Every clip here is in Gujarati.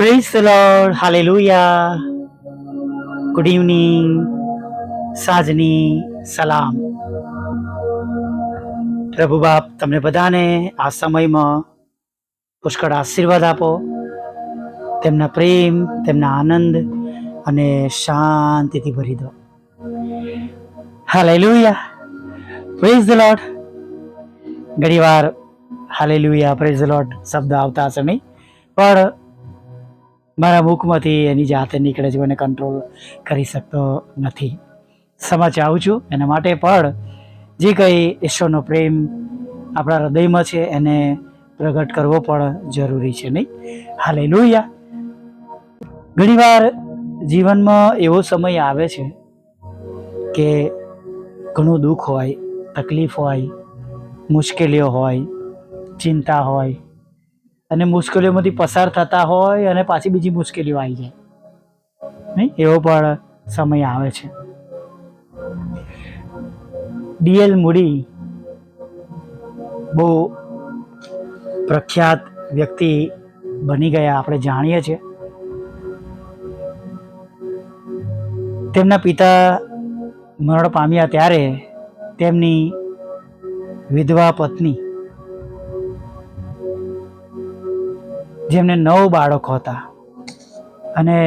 Praise the Lord. Hallelujah. Good evening. સાંજની સલામ. પ્રભુ બાપ તમને બધાને આ સમયમાં પુષ્કળ આશીર્વાદ આપો. તેમના પ્રેમ, તેમના આનંદ અને શાંતિથી ભરી દો. હાલેલુયા. Praise the lord. ઘણીવાર હાલેલુયા પ્રેઝ ધ લોર્ડ શબ્દ આવતા હશે નહીં, પણ મારા મુખમાંથી એની જાતે નીકળે છે, મને કંટ્રોલ કરી શકતો નથી. સમજ આવું છું. એના માટે પણ જે કંઈ ઈશ્વરનો પ્રેમ આપણા હૃદયમાં છે એને પ્રગટ કરવો પણ જરૂરી છે, નહીં? હાલેલુયા. ઘણીવાર જીવનમાં એવો સમય આવે છે કે ઘણું દુઃખ હોય, તકલીફ હોય, મુશ્કેલીઓ હોય, ચિંતા હોય, અને મુશ્કેલીઓમાંથી પસાર થતા હોય અને પાછી બીજી મુશ્કેલીઓ આવી જાય, નહીં? એવો પણ સમય આવે છે. ડીએલ મૂડી બહુ પ્રખ્યાત વ્યક્તિ બની ગયા, આપણે જાણીએ છીએ. તેમના પિતા મરણ પામ્યા ત્યારે તેમની વિધવા પત્ની, જેમને 9 બાળકો હતા, અને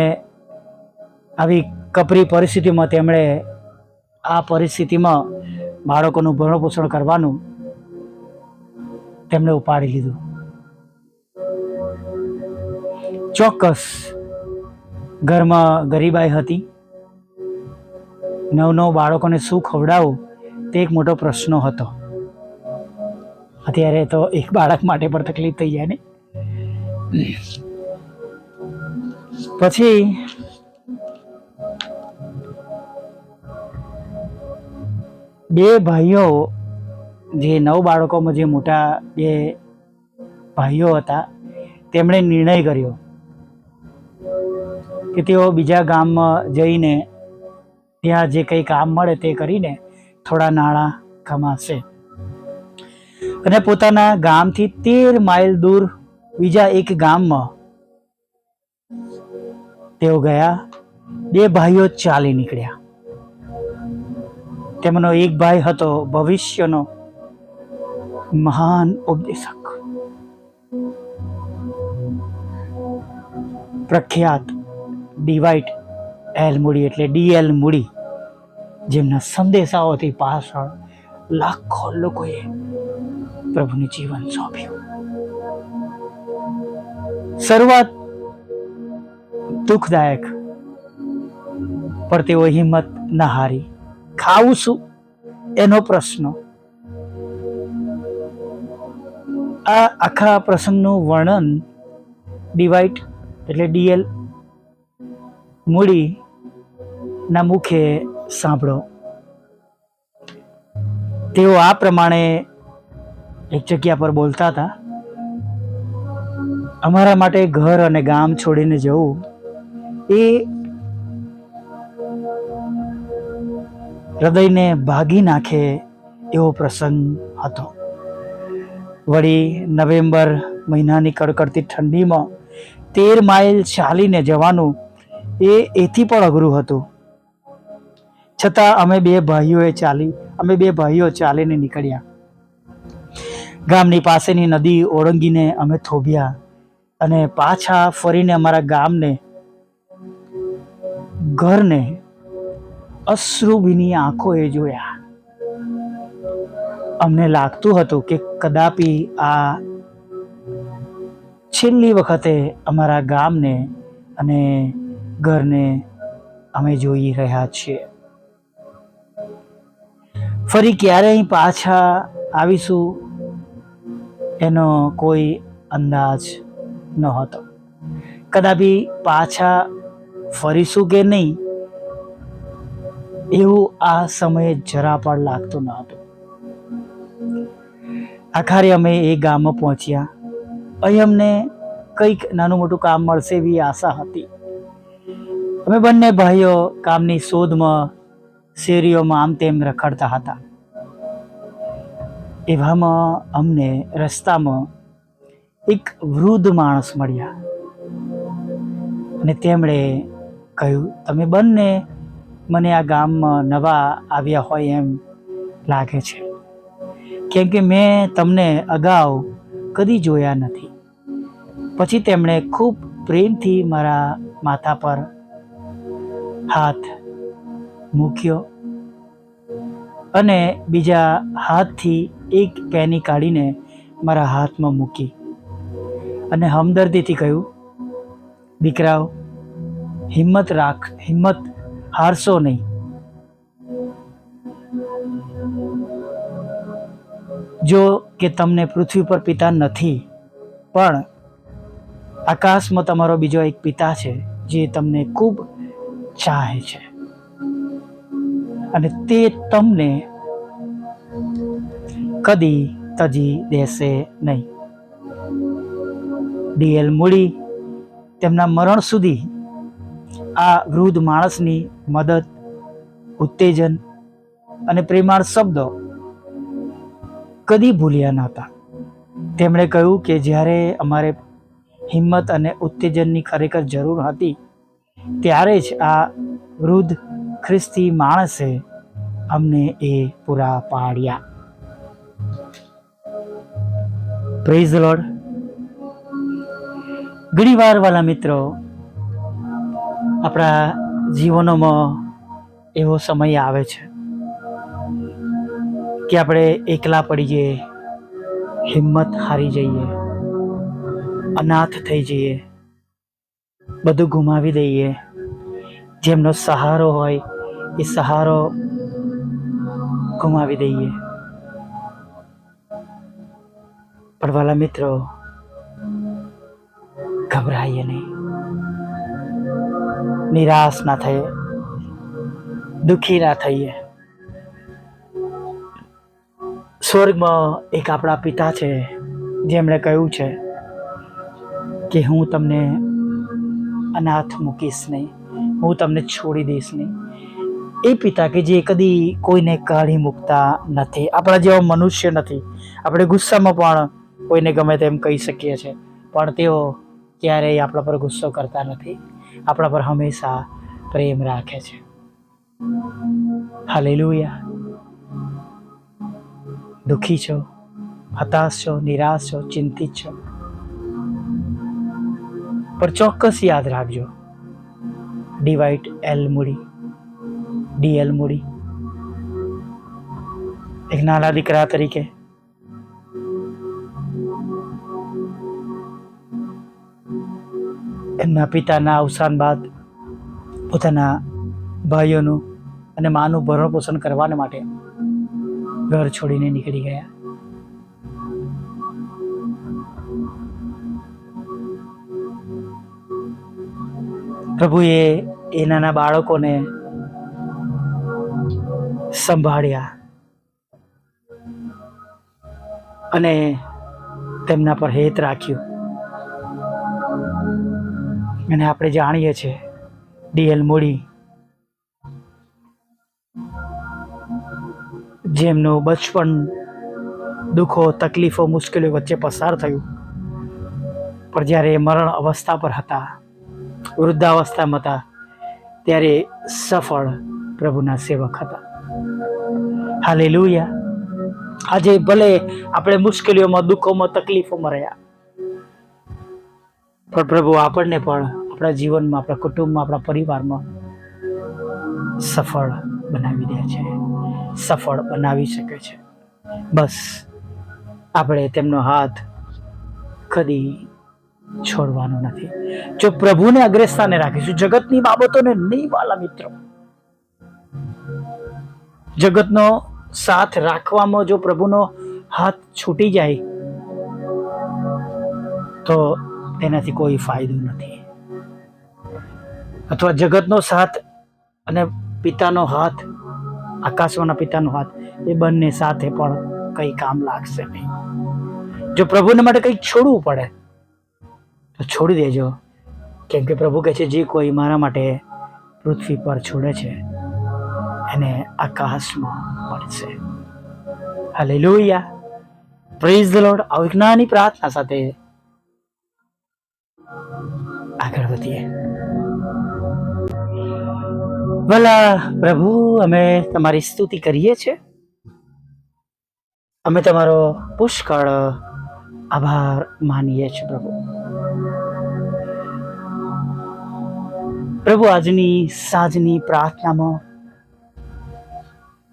આવી કપરી પરિસ્થિતિમાં તેમણે આ પરિસ્થિતિમાં બાળકોનું ભરણપોષણ કરવાનું તેમણે ઉપાડી લીધું. ચોક્કસ ઘરમાં ગરીબાઈ હતી. 9 બાળકોને શું ખવડાવવું તે એક મોટો પ્રશ્ન હતો. અત્યારે તો એક બાળક માટે પણ તકલીફ થઈ જાય ને. પછી બે ભાઈઓ, જે 9 બાળકોમાં જે મોટા 2 ભાઈઓ હતા, તેમણે નિર્ણય કર્યો કે તેઓ બીજા ગામમાં જઈને ત્યાં જે કંઈ કામ મળે તે કરીને થોડા નાણાં કમાશે, અને પોતાના ગામથી 13 માઇલ દૂર બીજા એક ગામમાં તેઓ ગયા. 2 ભાઈઓ ચાલી નીકળ્યા. તેમનો એક ભાઈ હતો ભવિષ્યનો મહાન ઉપદેશક, પ્રખ્યાત ડિવાઇટ એલ મૂડી, એટલે ડીએલ મૂડી, જેમના સંદેશાઓથી પાછળ લાખો લોકોએ પ્રભુનું જીવન સોંપ્યું. શરૂઆત દુઃખદાયક, પણ તેઓ હિંમત ન હારી. ખાવું શું એનો પ્રશ્ન. આ આખા પ્રસંગનું વર્ણન ડિવાઇટ એટલે ડીએલ મૂડી ના મુખે સાંભળો. તેઓ આ પ્રમાણે એક જગ્યા પર બોલતા હતા: અમારા માટે ઘર અને ગામ છોડીને જવું એ હૃદયને ભાગી નાખે એવો પ્રસંગ હતો. વળી નવેમ્બર મહિનાની કડકડતી ઠંડીમાં 13 માઇલ ચાલીને જવાનું એથી પણ અઘરું હતું. છતાં અમે બે ભાઈઓ ચાલીને નીકળ્યા. ગામની પાસેની નદી ઓળંગીને અમે થોભ્યા અને પાછા ફરીને અમારા ઘરને અશ્રુભીની આંખોએ જોયા. અમને લાગતું હતું કે કદાપી આ છેલ્લી વખતે અમારા ગામને અને ઘરને અમે જોઈ રહ્યા છીએ. ફરી ક્યારે અહીં પાછા આવીશું એનો કોઈ અંદાજ નહોતો. કદાપી પાછા ફરીશું કે નહીં એવું આ સમયે જરા પણ લાગતું ન હતું. આખરે અમે એ ગામમાં પહોંચ્યા. અહીં અમને કંઈક નાનું મોટું કામ મળશે એવી આશા હતી. અમે બંને ભાઈઓ કામની શોધમાં શેરીઓમાં આમ તેમ રખડતા હતા. એવામાં અમને રસ્તામાં એક વૃદ્ધ માણસ મળ્યા. અને તેમણે કહ્યું, તમે બંને મને આ ગામમાં નવા આવ્યા હોય એમ લાગે છે, કેમ કે મેં તમને અગાઉ કદી જોયા નથી. પછી તેમણે ખૂબ પ્રેમથી મારા માથા પર હાથ મૂક્યો અને બીજા હાથથી એક પેની કાઢીને મારા હાથમાં મૂકી અને હમદર્દીથી કહ્યું, દીકરાઓ, હિંમત હારશો નહીં. જો કે તમને પૃથ્વી પર પિતા નથી, પણ આકાશમાં તમારો બીજો એક પિતા છે જે તમને ખૂબ ચાહે છે અને તે તમને કદી તજી દેશે નહીં. ડીએલ મૂડી તેમના મરણ સુધી આ વૃદ્ધ માણસની મદદ, ઉત્તેજન અને પ્રેમાળ શબ્દો કદી ભૂલ્યા નહોતા. તેમણે કહ્યું કે જ્યારે અમારે હિંમત અને ઉત્તેજનની ખરેખર જરૂર હતી, ત્યારે જ આ વૃદ્ધ ખ્રિસ્તી માણસે અમને એ પૂરા પાડ્યા. Praise the lord. ઘણી વાર વાલા મિત્રો, આપણા જીવનોમાં એવો સમય આવે છે કે આપણે એકલા પડી જઈએ, હિંમત હારી જઈએ, અનાથ થઈ જઈએ, બધું ગુમાવી દઈએ. જેમનો સહારો હોય એ સહારો ગુમાવી દઈએ. પણ વાલા મિત્રો, ગભરાઈએ નહીં, નિરાશ ના થઈએ, દુઃખી ના થઈએ. સ્વર્ગમાં એક આપણા પિતા છે જેમણે કહ્યું છે કે હું તમને અનાથ મૂકીશ નહીં, હું તમને છોડી દઈશ નહીં. એ પિતા કે જે કદી કોઈને કાઢી મૂકતા નથી. આપણા જેવા મનુષ્ય નથી. આપણે ગુસ્સામાં પણ કોઈને ગમે તેમ કહી શકીએ છીએ, પણ તેઓ ક્યારેય આપણા પર ગુસ્સો કરતા નથી. આપણા પર હંમેશા પ્રેમ રાખે છે. હાલેલુયા. દુઃખી છો, હતાશ છો, નિરાશ છો, ચિંતિત છો, પણ ચોક્કસ યાદ રાખજો, ડીએલ મૂડી એક નાના દીકરા તરીકે એમના પિતાના અવસાન બાદ પોતાના ભાઈઓનું અને માનું ભરણ પોષણ કરવા માટે ઘર છોડીને નીકળી ગયા. પ્રભુએ એ નાના બાળકોને સંભાળ્યા અને તેમના પર હેત રાખ્યું. અને આપણે જાણીએ છીએ ડીએલ મૂડી જેમનું બચપન દુઃખો, તકલીફો, મુશ્કેલીઓ વચ્ચે પસાર થયું, પણ જ્યારે મરણ અવસ્થા પર હતા, વૃદ્ધાવસ્થામાં હતા, ત્યારે સફળ પ્રભુના સેવક હતા. હાલેલુયા. આજે ભલે આપણે મુશ્કેલીઓમાં, દુઃખોમાં, તકલીફોમાં રહ્યા, પણ પ્રભુ આપણને પણ આપણા જીવનમાં, આપણા કુટુંબમાં, આપણા પરિવારમાં સફળ બનાવી દે છે, સફળ બનાવી શકે છે. બસ આપણે તેમનો હાથ કદી છોડવાનો નથી. જો પ્રભુને અગ્રસ્થાને રાખીશું, જગતની બાબતોને નહીં વાલા મિત્રો, જગતનો સાથ રાખવામાં જો પ્રભુનો હાથ છૂટી જાય તો તેનાથી કોઈ ફાયદો નથી. અથવા જગતનો સાથ અને પિતાનો હાથ, આકાશવાળા પિતાનો હાથ, એ બંને સાથે પણ કઈ કામ લાગશે નહીં. જો પ્રભુને માટે કંઈક છોડવું પડે તો છોડી દેજો, કેમ કે પ્રભુ કહે છે જે કોઈ મારા માટે પૃથ્વી પર છોડે છે એને આકાશમાં મળશે. હાલેલુયા. Praise the lord. આ એક નાની પ્રાર્થના સાથે આગળ વધીએ. ભલા પ્રભુ, અમે તમારી સ્તુતિ કરીએ છીએ. અમે તમારો પુષ્કળ આભાર માનીએ છીએ પ્રભુ. પ્રભુ, આજની સાંજની પ્રાર્થનામાં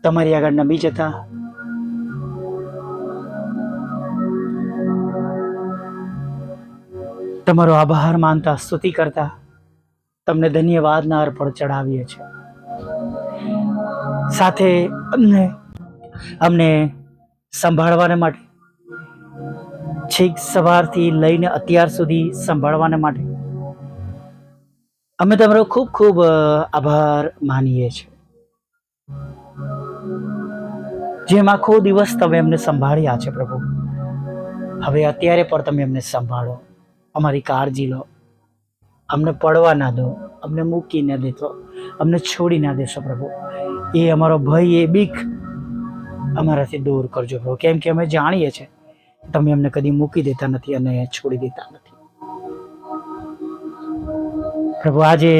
તમારી આગળ નમી જતા તમારો આભાર માનતા, સ્તુતિ કરતા તમને ધન્યવાદના અર્પણ ચડાવીએ છીએ. સાથે અમને સંભાળવાને માટે, છેક સવારથી લઈને અત્યાર સુધી સંભાળવાને માટે અમે તમારો ખૂબ ખૂબ આભાર માનીએ છીએ. જેમ આખો દિવસ તમે અમને સંભાળ્યા છે પ્રભુ, હવે અત્યારે પણ તમે અમને સંભાળો, અમારી કાળજી લો, અમને પડવા ના દો, અમને મૂકી ના દેતો, અમને છોડી ના દેશો પ્રભુ. એ અમારો ભય, એ બીક અમારાથી દૂર કરજો પ્રભુ, કેમ કે અમે જાણીએ છીએ તમે અમને કદી મૂકી દેતા નથી અને છોડી દેતા નથી પ્રભુ. આજે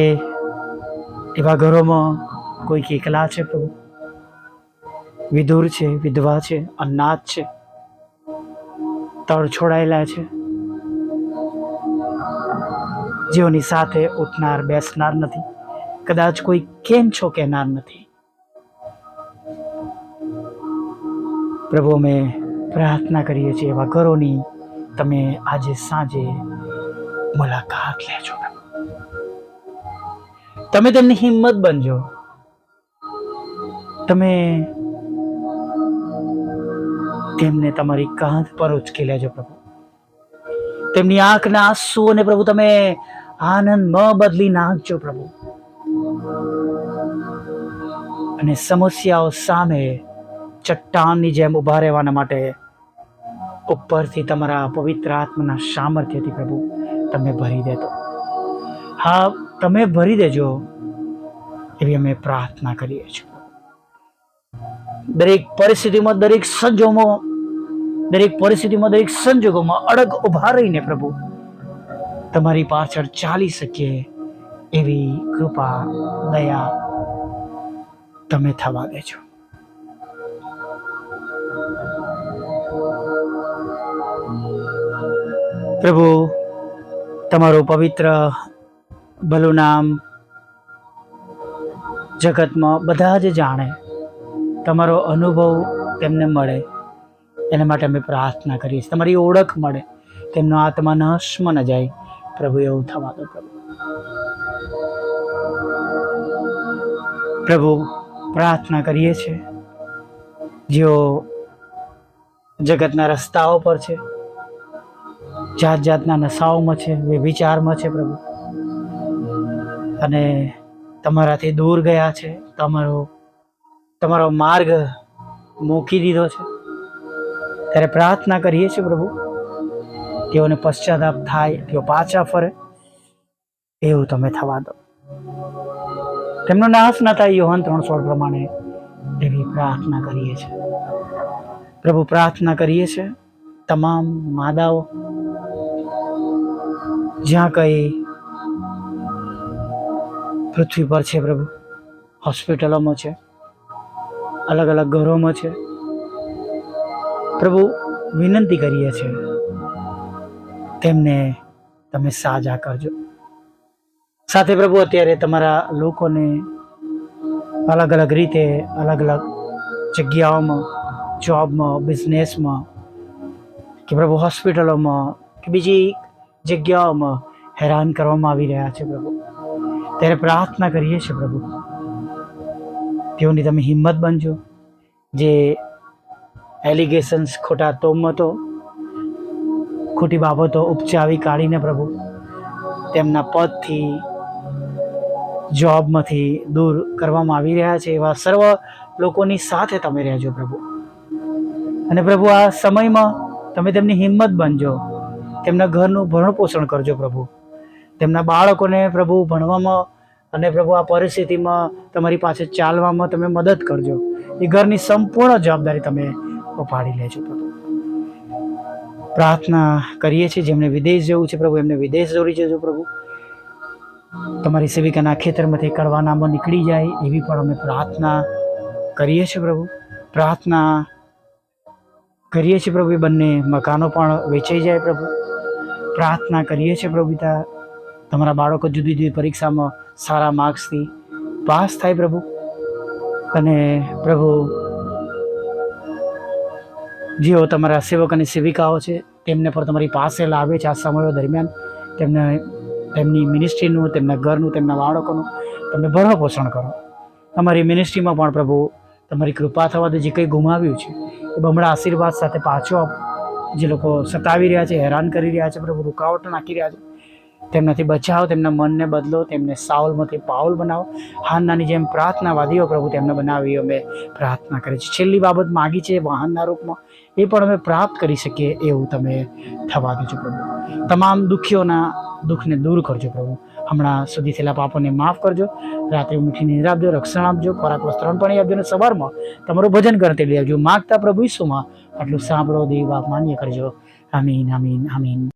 એવા ઘરોમાં કોઈક એકલા છે પ્રભુ, વિધુર છે, વિધવા છે, અનાથ છે, તળ છોડાયેલા છે, જેઓની સાથે ઉઠનાર બેસનાર નથી, કદાચ કોઈ કેમ છો કહેનાર નથી પ્રભુ. અમે પ્રાર્થના કરીએ છીએ એવા ઘરોની તમે આજે સાંજે મુલાકાત લેજો. તમે તેમની હિંમત બનજો, તમે તેમને તમારી કાંધ પર ઉચકી લેજો પ્રભુ. તેમની આંખના આંસુઓને પ્રભુ તમે આનંદમાં બદલી નાખજો પ્રભુ. અને સમસ્યાઓ સામે ચટ્ટાનની જેમ ઉભા રહેવાના માટે ઉપરથી તમારા પવિત્ર આત્માના સામર્થ્યથી પ્રભુ તમે ભરી દેજો. હા, તમે ભરી દેજો એવી અમે પ્રાર્થના કરીએ છીએ. દરેક પરિસ્થિતિમાં, દરેક સંજોગોમાં અડગ ઉભા રહીને પ્રભુ તમારી પાછળ ચાલી શકીએ એવી કૃપા, દયા તમે થવા દેજો. પ્રભુ, તમારું પવિત્ર ભલું નામ જગતમાં બધા જ જાણે, તમારો અનુભવ તેમને મળે એના માટે અમે પ્રાર્થના કરીએ છીએ. તમારી ઓળખ મળે, તેમનો આત્મા નાશમાં ન જાય પ્રભુ, એવું થવા દો પ્રભુ. પ્રભુ, પ્રાર્થના કરીએ છીએ જેઓ જગતના રસ્તાઓ પર છે, જાત જાતના નશાઓમાં છે, વિચારમાં છે પ્રભુ, અને તમારાથી દૂર ગયા છે, તમારો માર્ગ મૂકી દીધો છે. ત્યારે પ્રાર્થના કરીએ છીએ પ્રભુ, તેઓને પશ્ચાતાપ થાય, તેઓ પાછા ફરે એવું તમે થવા દો. તેમનો નાશ ન થાય યોહાન 3:16 પ્રમાણે એવી પ્રાર્થના કરીએ છીએ પ્રભુ. પ્રાર્થના કરીએ છીએ તમામ માદાઓ જ્યાં કઈ પૃથ્વી પર છે પ્રભુ, હોસ્પિટલોમાં છે, અલગ અલગ ઘરોમાં છે પ્રભુ, વિનંતી કરીએ છીએ તેમને તમે સાજા કરજો. સાથે પ્રભુ, અત્યારે તમારા લોકોને અલગ અલગ રીતે, અલગ અલગ જગ્યાઓમાં, જોબમાં, બિઝનેસમાં, કે પ્રભુ હોસ્પિટલોમાં કે બીજી જગ્યાઓમાં હેરાન કરવામાં આવી રહ્યા છે પ્રભુ. ત્યારે પ્રાર્થના કરીએ છીએ પ્રભુ, તેઓની તમે હિંમત બનજો. જે એલિગેશન્સ, ખોટા તોમતો, ખોટી બાબતો ઉપચાવી કાઢીને પ્રભુ તેમના પદથી, જોબમાંથી દૂર કરવામાં આવી રહ્યા છે, એવા સર્વ લોકોની સાથે તમે રહેજો પ્રભુ. અને પ્રભુ, આ સમયમાં તમે તેમની હિંમત બનજો, તેમના ઘરનું ભરણ પોષણ કરજો પ્રભુ. તેમના બાળકોને પ્રભુ ભણવામાં અને પ્રભુ આ પરિસ્થિતિમાં તમારી પાસે ચાલવામાં તમે મદદ કરજો. એ ઘરની સંપૂર્ણ જવાબદારી તમે ઉપાડી લેજો પ્રભુ. પ્રાર્થના કરીએ છીએ જેમને વિદેશ જવું છે પ્રભુ, એમને વિદેશ દોરી જજો પ્રભુ. તમારી સેવિકાના ખેતરમાંથી કડવા નામો નીકળી જાય એવી પણ અમે પ્રાર્થના કરીએ છીએ પ્રભુ. પ્રાર્થના કરીએ છીએ પ્રભુ, એ બંને મકાનો પણ વેચાઈ જાય પ્રભુ. પ્રાર્થના કરીએ છીએ પ્રભુ પિતા, તમારા બાળકો જુદી જુદી પરીક્ષામાં સારા માર્ક્સથી પાસ થાય પ્રભુ. અને પ્રભુ, જેઓ તમારા સેવક અને સેવિકાઓ છે તેમને પણ તમારી પાસે લાવે છે આ સમયો દરમિયાન, તેમની મિનિસ્ટ્રીનું, તેમના ઘરનું, તેમના બાળકોનું તમે ભરણ પોષણ કરો. અમારી મિનિસ્ટ્રીમાં પણ પ્રભુ તમારી કૃપા થવા દે. જે કંઈ ગુમાવ્યું છે એ બમણા આશીર્વાદ સાથે પાછો આપો. જે લોકો સતાવી રહ્યા છે, હેરાન કરી રહ્યા છે પ્રભુ, રૂકાવટ નાખી રહ્યા છે, તેમનાથી બચાવો, તેમના મનને બદલો, તેમને સાઉલમાંથી પાઉલ બનાવો. હાન્નાની જેમ પ્રાર્થનાવાદીઓ પ્રભુ તેમને બનાવી અમે પ્રાર્થના કરી છે. છેલ્લી બાબત માગી છે વાહનના રૂપમાં, એ પણ અમે પ્રાપ્ત કરી શકીએ એવું તમે થવા દેજો પ્રભુ. તમામ દુઃખીઓના દુઃખને દૂર કરજો પ્રભુ. હમણાં સુધી થયેલા પાપોને માફ કરજો. રાત્રે મીઠી નિંદ્રા આપજો, રક્ષણ આપજો, ખોરાક વસ્ત્ર પણ આપજો, અને સવારમાં તમારું ભજન કરતે લઈ આવજો. માગતા પ્રભુ ઈસુમાં આટલું સાંભળો, દેવ આપ માન્ય કરજો. આમીન, આમીન, આમીન.